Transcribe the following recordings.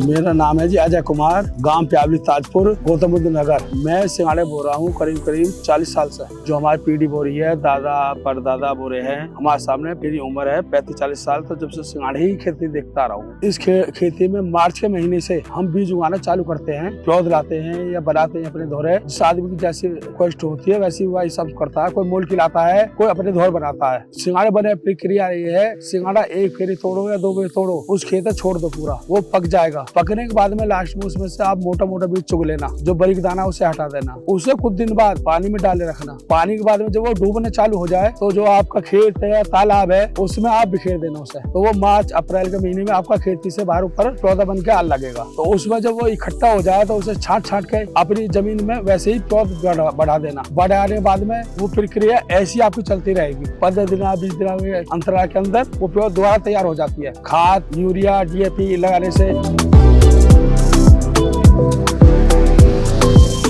मेरा नाम है जी अजय कुमार, गांव प्यावली ताजपुर, गौतम बुद्ध नगर। मैं सिंघाड़े बो रहा हूँ करीब 40 साल से। जो हमारी पीढ़ी बो रही है, दादा परदादा बो रहे हैं। हमारे सामने मेरी उम्र है 35-40 साल, तो जब से सिंघाड़े ही खेती देखता रहा हूँ। इस खेती में मार्च के महीने से हम बीज उगाना चालू करते हैं, पौध लाते हैं या बनाते हैं अपने धोरे। जिस आदमी की जैसी कष्ट होती है वैसी वही सब करता है। कोई मोल खिलाता है, कोई अपने धोर बनाता है। सिंघाड़े बने प्रक्रिया ये है, सिंघाड़ा एक फेरी तोड़ो या 2 फेरी तोड़ो, उस खेत छोड़ दो, पूरा वो पक जाएगा। पकने के बाद में लास्ट में उसमें से आप मोटा मोटा बीज चुग लेना, जो बारीक दाना उसे हटा देना। उसे कुछ दिन बाद पानी में डाले रखना। पानी के बाद में जब वो डूबने चालू हो जाए तो जो आपका खेत है या तालाब है उसमें आप बिखेर देना उसे। तो वो मार्च अप्रैल के महीने में आपका खेती से बाहर ऊपर पौधा बन के आल लगेगा। तो उसमें जब वो इकट्ठा हो जाए तो उसे छाट के अपनी जमीन में वैसे ही पौध बढ़ा देना। बढ़ाने के बाद में वो प्रक्रिया ऐसी आपकी चलती रहेगी। 15 दिन 20 दिन के अंतराल के अंदर वो पौध दोबारा तैयार हो जाती है। खाद, यूरिया, DAP लगाने से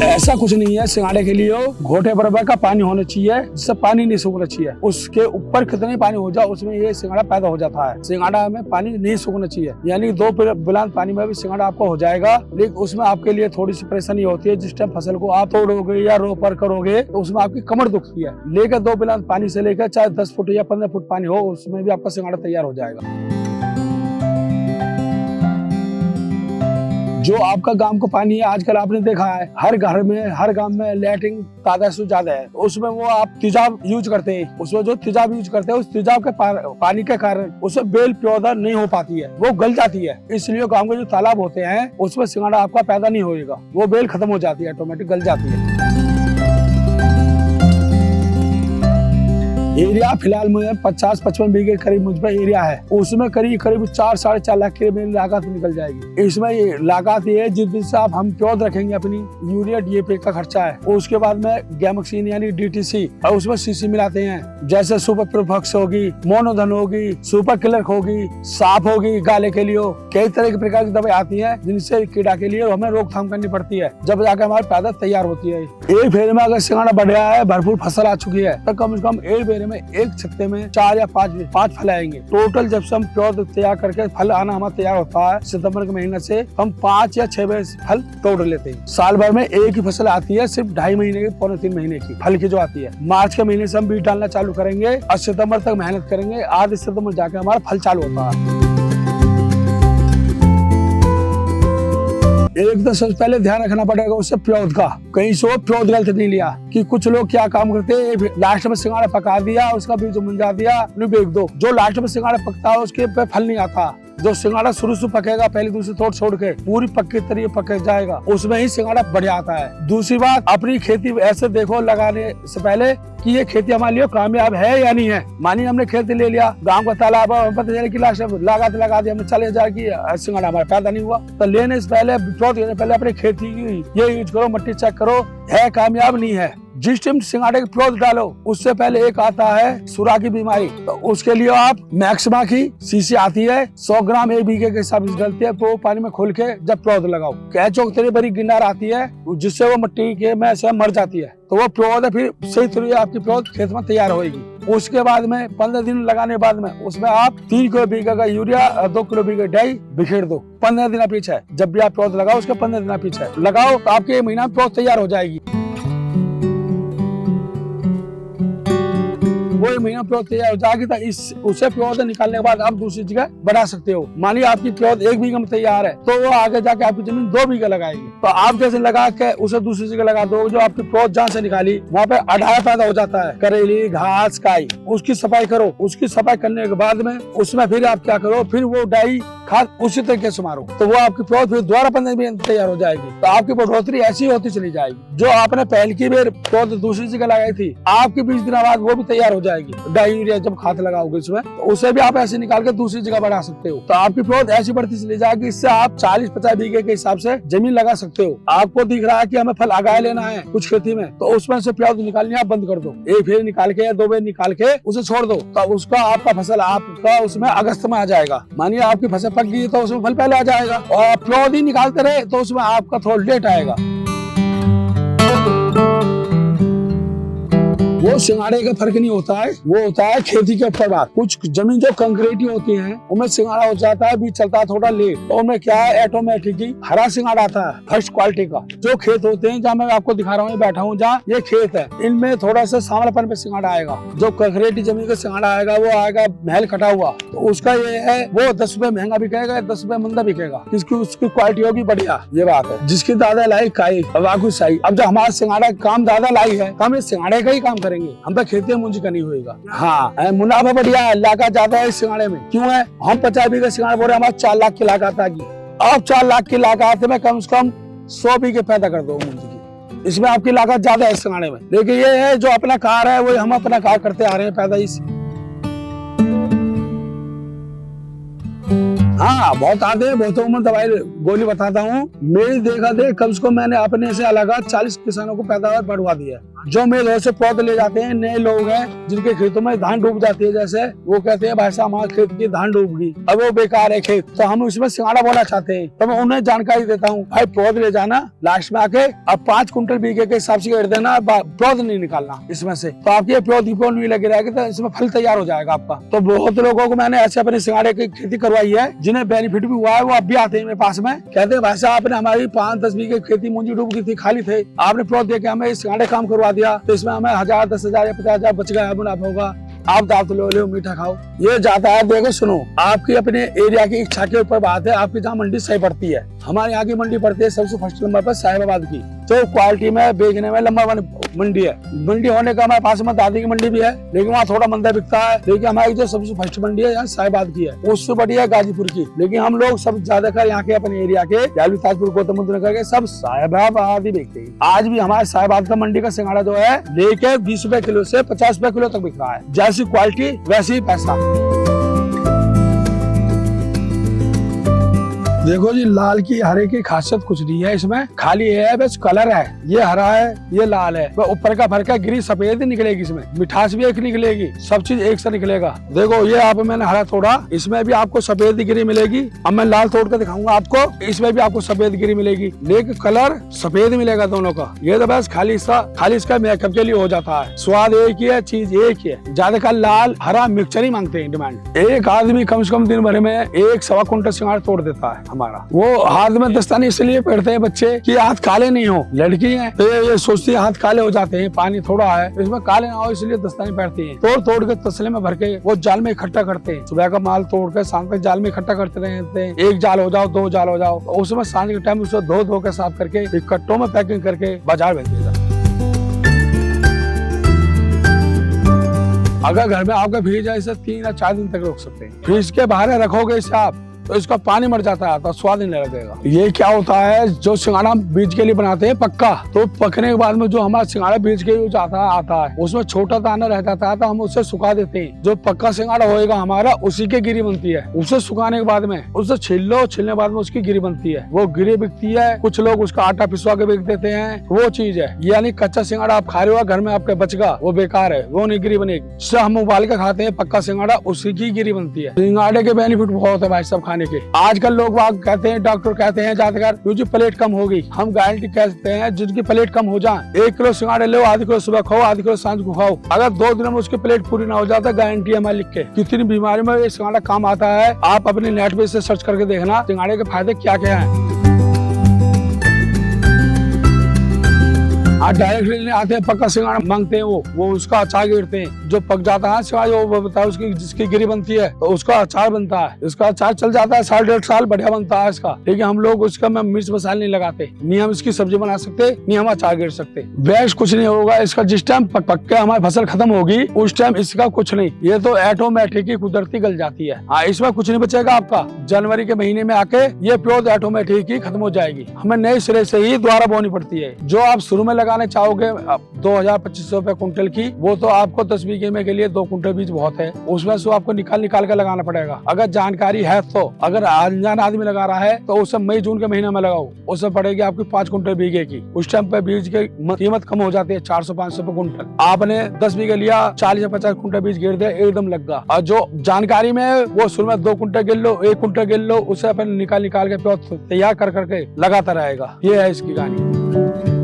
ऐसा कुछ नहीं है। सिंघाड़े के लिए घोटे बराबर का पानी होना चाहिए, जिससे पानी नहीं सूखना चाहिए। उसके ऊपर कितने पानी हो जाए उसमें ये सिंघाड़ा पैदा हो जाता है। सिंघाड़ा में पानी नहीं सूखना चाहिए, यानी 2 बिलान पानी में भी सिंघाड़ा आपको हो जाएगा। लेकिन उसमें आपके लिए थोड़ी सी परेशानी होती है। जिस टाइम फसल को आप तोड़ोगे या रोपर करोगे तो उसमें आपकी कमर दुखती है। लेकर 2 बिलान पानी से लेकर चाहे 10 फुट या 15 फुट पानी हो, उसमें भी आपका सिंघाड़ा तैयार हो जाएगा। जो आपका गांव का पानी है, आजकल आपने देखा है हर घर में, हर गांव में लैट्रिन तादाद से ज्यादा है। उसमें वो आप तेजाब यूज करते हैं। उसमें जो तेजाब यूज करते हैं, उस तेजाब के पानी के कारण उससे बेल पैदा नहीं हो पाती है, वो गल जाती है। इसलिए गांव के जो तालाब होते हैं उसमें सिंघाड़ा आपका पैदा नहीं होएगा, वो बेल खत्म हो जाती है, ऑटोमेटिक गल जाती है। एरिया फिलहाल मुझे 50-55 बीघे करीब मुझ पर एरिया है। उसमें करीब 4-4.5 लाख की मेरी लागत निकल जाएगी। इसमें लागत ये है जिस दिन से हम पौध रखेंगे, अपनी यूरिया DAP का खर्चा है। उसके बाद में गैमक्सीन यानी DTC और उसमें CC मिलाते हैं। जैसे सुपर प्रोफक्स होगी, मोनोधन होगी, सुपर किलर होगी, साफ होगी, गाले के लिए कई तरह के प्रकार की दवाई आती है, जिनसे कीड़ा के लिए हमें रोकथाम करनी पड़ती है। जब जाकर हमारी पैदा तैयार होती है। एक फेरे में अगर सिंघाड़ा बढ़ गया है, भरपूर फसल आ चुकी है, तो कम से कम एक फेरे में एक छत्ते में 4 या 5 फल आएंगे। टोटल जब से हम पौध तैयार करके फल आना हमारा तैयार होता है, सितंबर के महीने से हम 5 या 6 फल तोड़ लेते हैं। साल भर में एक ही फसल आती है, सिर्फ 2.5 महीने की, 3 महीने की फल की जो आती है। मार्च के महीने से हम बीज डालना चालू करेंगे और सितंबर तक मेहनत करेंगे। आधे सितंबर जाके हमारा फल चालू होता है। एक तो सबसे पहले ध्यान रखना पड़ेगा उससे पौध का, कहीं से पौध गलत नहीं लिया। कि कुछ लोग क्या काम करते हैं, लास्ट में सिंघाड़ा पका दिया, उसका बीज मुंजा दिया, बेच दो। जो लास्ट में सिंघाड़ा पकता है उसके पे फल नहीं आता। जो सिंघाड़ा शुरू से पकेगा, पहले दूसरी तोड़ छोड़ के पूरी पक्की तरीके पक जाएगा, उसमें ही सिंघाड़ा बढ़िया आता है। दूसरी बात, अपनी खेती ऐसे देखो लगाने से पहले कि ये खेती हमारे लिए कामयाब है या नहीं है। मानिए हमने खेती ले लिया, गांव का तालाब है, पता चला कि लास्ट लगा दिया हमने 40,000 की, सिंघाड़ा हमारा पैदा नहीं हुआ। तो लेने से पहले अपनी खेती की ये यूज करो, मट्टी चेक करो है कामयाब नहीं है। जिस टाइम सिंघाड़े के पौध डालो उससे पहले एक आता है सुरा की बीमारी, तो उसके लिए आप मैक्सिमा की CC आती है, 100 ग्राम 1 बीघे के हिसाब से डलती है। वो पानी में खोल के जब पौध लगाओ, कैचो तेरी बड़ी गिनार आती है, जिससे वो मिट्टी के में से मर जाती है। तो वो पौध फिर सही तरीके आपकी पौध खेत में तैयार होगी। उसके बाद में 15 दिन लगाने बाद में उसमें आप 3 किलो बीघा का यूरिया और 2 किलो बीघा डाई बिखेर दो। 15 दिन पीछे जब भी आप पौध लगाओ उसके 15 दिन पीछे लगाओ, तो आपके 1 महीना पौध तैयार हो जाएगी। वो 1 महीना प्योद तैयार हो जाएगी तो इस उसे प्योद निकालने के बाद आप दूसरी जगह बढ़ा सकते हो। मानिए आपकी प्योद 1 बीघा में तैयार है तो वो आगे जाके आपकी जमीन 2 बीघा लगाएगी, तो आप जैसे लगा के उसे दूसरी जगह लगा दो, जो आपकी प्योद जहाँ से निकाली वहाँ पे अढ़ाया पैदा हो जाता है, करेली घास काई, उसकी सफाई करो। उसकी सफाई करने के बाद में उसमें फिर आप क्या करो, फिर वो डाई खाद उसी तरीके से मारो, तो वो आपकी प्योद फिर दोबारा 15 दिन में तैयार हो जाएगी। तो आपकी बढ़ोतरी ऐसी होती चली जाएगी। जो आपने पहले की बार प्योद दूसरी जगह लगाई थी, आपके 20 दिन बाद वो भी तैयार हो जाएगी। डाई यूरिया जब खाद लगाओगे इसमें, तो उसे भी आप ऐसे निकाल के दूसरी जगह बढ़ा सकते हो। तो आपकी प्योद ऐसी बढ़ती चली जाएगी। इससे आप 40-50 बीघे के हिसाब से जमीन लगा सकते हो। आपको दिख रहा है कि हमें फल आगाह लेना है कुछ खेती में, तो उसमें से प्योद निकालनी आप बंद कर दो। 1 फेर निकाल के या 2 फेर निकाल के उसे छोड़ दो, तो उसका आपका फसल आपका उसमें अगस्त में आ जाएगा। मानिए आपकी फसल पक गई तो उसमें फल पहले आ जाएगा, और प्योद ही निकालते रहे तो उसमें आपका थोड़ा लेट आएगा। वो सिंगाड़े का फर्क नहीं होता है, वो होता है खेती के ऊपर बात। कुछ जमीन जो कंक्रीटी होती है उनमें सिंगाड़ा हो जाता है, बीज चलता है थोड़ा लेट, तो उनमें क्या है ऑटोमेटिकली हरा सिंगाड़ा आता है फर्स्ट क्वालिटी का। जो खेत होते हैं जहाँ मैं आपको दिखा रहा हूँ, बैठा हूँ जहाँ ये खेत है, इनमें थोड़ा सा सांवलापन पे सिंगाड़ा आएगा। जो कंक्रीटी जमीन का सिंगाड़ा आएगा वो आएगा महल कटा हुआ, तो उसका ये है वो 10 रुपए महंगा बिकेगा, 10 रुपए मंदा बिकेगा, इसकी उसकी क्वालिटी होगी बढ़िया। ये बात है, जिसकी दादा लाई खाई वाकु सही। अब जो हमारा सिंगाड़ा काम दादा लाई है, हम इस सिंगाड़े का ही काम करेंगे, हम तो खेती में मुंजी करनी होगा। हाँ, मुनाफा बढ़िया है, लागत ज्यादा है इस सिंगाड़े में। क्यों है? हम 50 बीघे सिंगाड़ा बोल रहे, हमारा 4 लाख की लागत आ गई। अब 4 लाख की लागत में कम से कम 100 बीघे पैदा कर दो मुंजी की, इसमें आपकी लागत ज्यादा है इस सिंगाड़े में। लेकिन ये है जो अपना कार है वो हम अपना कार करते आ रहे हैं पैदा इस। हाँ, बहुत आते हैं, बहुत उम्र दवाई गोली बताता हूँ। मेरी देखा देख कम से कम मैंने अपने से अलग 40 किसानों को पैदावार बढ़वा दिया। जो मेरे से पौधे ले जाते हैं, नए लोग हैं जिनके खेतों में धान डूब जाती है, जैसे वो कहते हैं भाई साहब हमारे खेत की धान डूब गई, अब वो बेकार है खेत, तो हम उसमें सिंगाड़ा बोना चाहते हैं, तो मैं उन्हें जानकारी देता हूँ, भाई पौध ले जाना, लास्ट में आके अब 5 कुंटल बीघे के हिसाब से कर देना, पौध नहीं निकालना इसमें से, तो आपकी पौध नहीं लगी रहेगी, तो इसमें फल तैयार हो जाएगा आपका। तो बहुत लोगों को मैंने ऐसे अपने सिंगाड़े की खेती करवाई है, जिन्हें बेनिफिट भी हुआ है, वो अब भी आते हैं मेरे पास में, कहते हैं भाई साहब आपने हमारी 5-10 बीघे खेती मुंजी डूब गई थी, खाली थे, आपने पौध दे के हमें सिंगाड़े काम करवा दिया, तो इसमें हमें 1000, 10,000 या 50,000 बच गया, मुनाफा होगा। आप दाव तो लो मीठा खाओ। ये जाता है, देखो सुनो, आपकी अपने एरिया की इच्छा के ऊपर बात है। आपकी जहाँ मंडी सही पड़ती है, हमारे यहाँ की मंडी पड़ती है सबसे फर्स्ट नंबर पर साहिबाबाद की, जो क्वालिटी में बेचने में नंबर 1 मंडी है। मंडी होने का हमारे पास में दादी की मंडी भी है, लेकिन वहाँ थोड़ा मंदा बिकता है। लेकिन हमारी जो सबसे फर्स्ट मंडी है यहाँ साहिबाबाद की है, उससे बढ़िया है गाजीपुर की। लेकिन हम लोग सब ज्यादातर यहाँ के अपने एरिया के ताजपुर गौतम बुद्ध नगर के सब साहिबाबाद ही बेचते हैं। आज भी हमारे साहिबाबाद का मंडी का सिंगाड़ा जो है लेके 20 रुपए किलो से 50 रुपए किलो तक बिक रहा है। जैसी क्वालिटी वैसे ही पैसा। देखो जी, लाल की हरे की खासियत कुछ नहीं है इसमें, खाली है बस कलर है, ये हरा है ये लाल है, वह ऊपर का फर्क है, गिरी सफेद ही निकलेगी, इसमें मिठास भी एक निकलेगी, सब चीज एक से निकलेगा। देखो ये आप मैंने हरा तोड़ा, इसमें भी आपको सफेद गिरी मिलेगी। अब मैं लाल तोड़ कर दिखाऊंगा आपको, इसमें भी आपको सफेद गिरी मिलेगी, लेकिन कलर सफेद मिलेगा दोनों का। ये तो बस खाली इसका मेकअप के लिए हो जाता है। स्वाद एक ही है, चीज एक ही है। ज्यादातर लाल हरा मिक्सचर ही मांगते हैं डिमांड। एक आदमी कम से कम दिन भर में 1-1.25 कुंटल सिंगाड़ा तोड़ देता है हमारा। वो हाथ में दस्ताने इसलिए पहनते हैं बच्चे कि हाथ काले नहीं हो, लड़की है तो ये सोचती है हाथ काले हो जाते हैं, पानी थोड़ा है इसमें काले ना हो, इसलिए दस्ताने पहनती हैं। तोड़ के तसले में भर के वो जाल में इकट्ठा करते हैं। सुबह का माल तोड़ के शाम तक जाल में इकट्ठा करते रहते हैं। 1 जाल हो जाओ 2 जाल हो जाओ, उसमें सांझ के टाइम उसे धो के साफ करके इकट्ठों में पैकिंग करके बाजार भेज दिया। अगर घर में आपका फ्रिज है, इसे 3 या 4 दिन तक रख सकते हैं। फ्रिज के बाहर रखोगे इसे आप तो इसका पानी मर जाता है, तो स्वाद नहीं लगेगा। ये क्या होता है, जो सिंगाड़ा बीज के लिए बनाते हैं पक्का, तो पकने के बाद में जो हमारा सिंगाड़ा बीज के लिए आता है उसमें छोटा दाना रह जाता है, तो हम उसे सुखा देते हैं। जो पक्का सिंगाड़ा होएगा हमारा, उसी की गिरी बनती है। उसे सुखाने के बाद में उसे छील लो, छीलने के बाद में उसकी गिरी बनती है, वो गिरी बिकती है। कुछ लोग उसका आटा पिसवा के बेच देते हैं, वो चीज है। यानी कच्चा सिंगाड़ा आप खा रहे हो, घर में आपके बचगा, वो बेकार है, वो नहीं गिरी बनेगी। जिससे हम उबाल के खाते हैं पक्का सिंगाड़ा, उसी की गिरी बनती है। सिंगाड़े के बेनिफिट बहुत है भाई साहब के। आजकल लोग कहते हैं, डॉक्टर कहते हैं ज्यादातर मुझे प्लेट कम होगी, हम गारंटी कहते हैं जिनकी प्लेट कम हो जाए, 1 किलो सिंगाड़े लो, आधी किलो सुबह खाओ, आधी किलो सांझ को खाओ। अगर 2 दिन में उसकी प्लेट पूरी ना हो जाता, गारंटी है हमारी लिख के। कितनी बीमारी में ये सिंगाड़ा काम आता है, आप अपने नेट पे से सर्च करके देखना सिंगाड़े के फायदे क्या क्या है। आज डायरेक्ट लेने आते हैं, पक्का सिंगाड़ा मांगते हैं, वो उसका अचार गिरते हैं, जो पक जाता है सिंगाड़ा वो बताया उसकी जिसकी गिरी बनती है तो उसका अचार बनता है। इसका अचार चल जाता है 1.5 साल, बढ़िया बनता है इसका। लेकिन हम लोग उसका में मिर्च मसाले नहीं लगाते, नहीं हम इसकी सब्जी बना सकते, नहीं हम अचार गिर सकते। वेस्ट कुछ नहीं होगा इसका। जिस टाइम पक के हमारी फसल खत्म होगी उस टाइम इसका कुछ नहीं, ये तो ऑटोमेटिक ही कुदरती गल जाती है। हाँ, इसमें कुछ नहीं बचेगा आपका। जनवरी के महीने में आके ये प्योद ऑटोमेटिक ही खत्म हो जाएगी। हमें नए सिरे से ही दोबारा बोनी पड़ती है। जो आप शुरू में लगाने चाहोगे 2000-2500 रुपए कुंटल की, वो तो आपको 10 बीघे में के लिए 2 कुंटल बीज बहुत है, उसमें से आपको निकाल कर लगाना पड़ेगा। अगर जानकारी है तो, अगर अनजान आदमी लगा रहा है तो उसे मई जून के महीने में लगाओ, उससे पड़ेगी आपकी 5 कुंटल बीघे की। उस टाइम पे बीज की कीमत कम हो जाती है, 400-500 रुपए कुंटल। आपने 10 बीघे लिया, 40 या 50 कुंटल बीज गिर दे, एकदम लग गया। और जो जानकारी में वो शुरू में 2 कुंटल गिर लो, 1 कुंटल गिर लो, उसे अपन निकाल के प्योद तैयार कर करके लगाता रहेगा। ये है इसकी कहानी।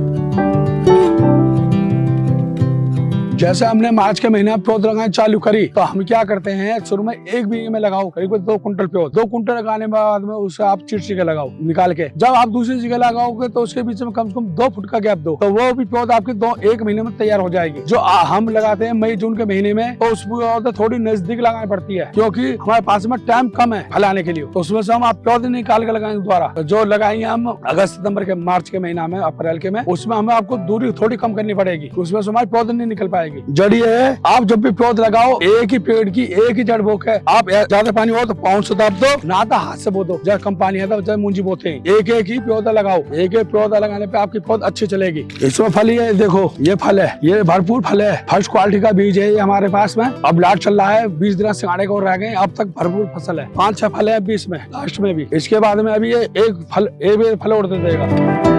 जैसे हमने मार्च के महीने में प्योद लगाना चालू करी तो हम क्या करते हैं, शुरू में 1 बीघे में लगाओ करीब 2 कुंटल प्योद। 2 कुंटल लगाने के बाद में उसे आप चिटसी के लगाओ निकाल के। जब आप दूसरी जगह लगाओगे तो उसके बीच में कम से कम 2 फुट का गैप दो, तो वो भी प्योद आपकी 1 महीने में तैयार हो जाएगी। जो हम लगाते हैं मई जून के महीने में, तो उस प्योद थोड़ी नजदीक लगानी पड़ती है, क्योंकि हमारे पास में टाइम कम है फैलाने के लिए। तो उसमें से हम आप प्योद निकाल के लगाएंगे दोबारा। जो लगाएंगे हम अगस्त सितंबर के मार्च के महीना में, अप्रैल के में, उसमें हमें आपको दूरी थोड़ी कम करनी पड़ेगी, उसमें से हमारी प्योद नहीं निकल पाएगी। जड़ी है, आप जब भी प्योद लगाओ एक ही पेड़ की एक ही जड़ बोक है। आप ज्यादा पानी हो तो पाउंड से दाब दो, ना तो हाथ से बो दो। जब कम पानी है तो जब मुंजी बोते हैं, एक एक ही पौधा लगाओ। एक एक पौधा लगाने पे आपकी पौध अच्छी चलेगी। इसमें फल ही है, देखो ये फल है, ये भरपूर फल है, फर्स्ट क्वालिटी का बीज है ये हमारे पास में। अब लाट चल रहा है, 20 दिन सिंगाड़े को रह गए, अब तक भरपूर फसल है। 5-6 फल है बीच में, लास्ट में भी। इसके बाद में अभी ये एक फल उड़ते देगा।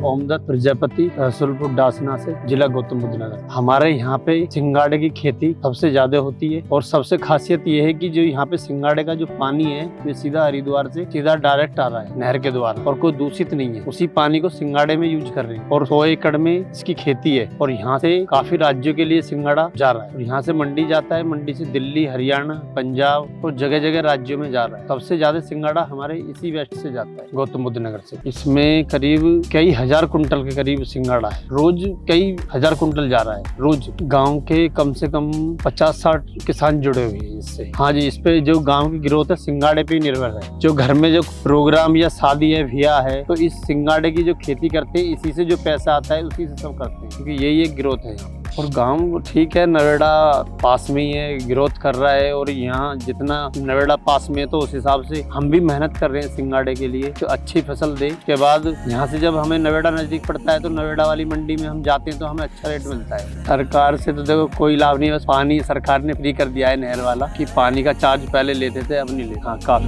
ओमदत्त प्रजापति, रसूलपुर डासना से, जिला गौतम बुद्ध नगर। हमारे यहाँ पे सिंगाड़े की खेती सबसे ज्यादा होती है और सबसे खासियत ये है कि जो यहाँ पे सिंगाड़े का जो पानी है ये सीधा हरिद्वार से सीधा डायरेक्ट आ रहा है नहर के द्वारा, और कोई दूषित नहीं है। उसी पानी को सिंगाड़े में यूज कर रहे हैं और 100 एकड़ में इसकी खेती है। और यहाँ से काफी राज्यों के लिए सिंगाड़ा जा रहा है और यहाँ से मंडी जाता है, मंडी से दिल्ली, हरियाणा, पंजाब और जगह जगह राज्यों में जा रहा है। सबसे ज्यादा सिंगाड़ा हमारे इसी वेस्ट से जाता है, गौतम बुद्ध नगर से। इसमें करीब कई हजार कुंटल के करीब सिंगाड़ा है, रोज कई हजार कुंटल जा रहा है रोज। गांव के कम से कम 50-60 किसान जुड़े हुए हैं इससे। हाँ जी, इस पे जो गांव की ग्रोथ है सिंगाड़े पे निर्भर है। जो घर में जो प्रोग्राम या शादी है, ब्याह है, तो इस सिंगाड़े की जो खेती करते हैं, इसी से जो पैसा आता है उसी से सब करते हैं, क्योंकि यही एक ग्रोथ है यहाँ। और गांव ठीक है, नवेड़ा पास में ही है, ग्रोथ कर रहा है। और यहाँ जितना नवेड़ा पास में है तो उस हिसाब से हम भी मेहनत कर रहे हैं सिंगाड़े के लिए, तो अच्छी फसल दे। के बाद यहाँ से जब हमें नवेड़ा नजदीक पड़ता है तो नवेड़ा वाली मंडी में हम जाते हैं तो हमें अच्छा रेट मिलता है। सरकार से तो देखो कोई लाभ नहीं है, बस पानी सरकार ने फ्री कर दिया है नहर वाला, कि पानी का चार्ज पहले लेते थे अब नहीं लेते। हाँ, काफी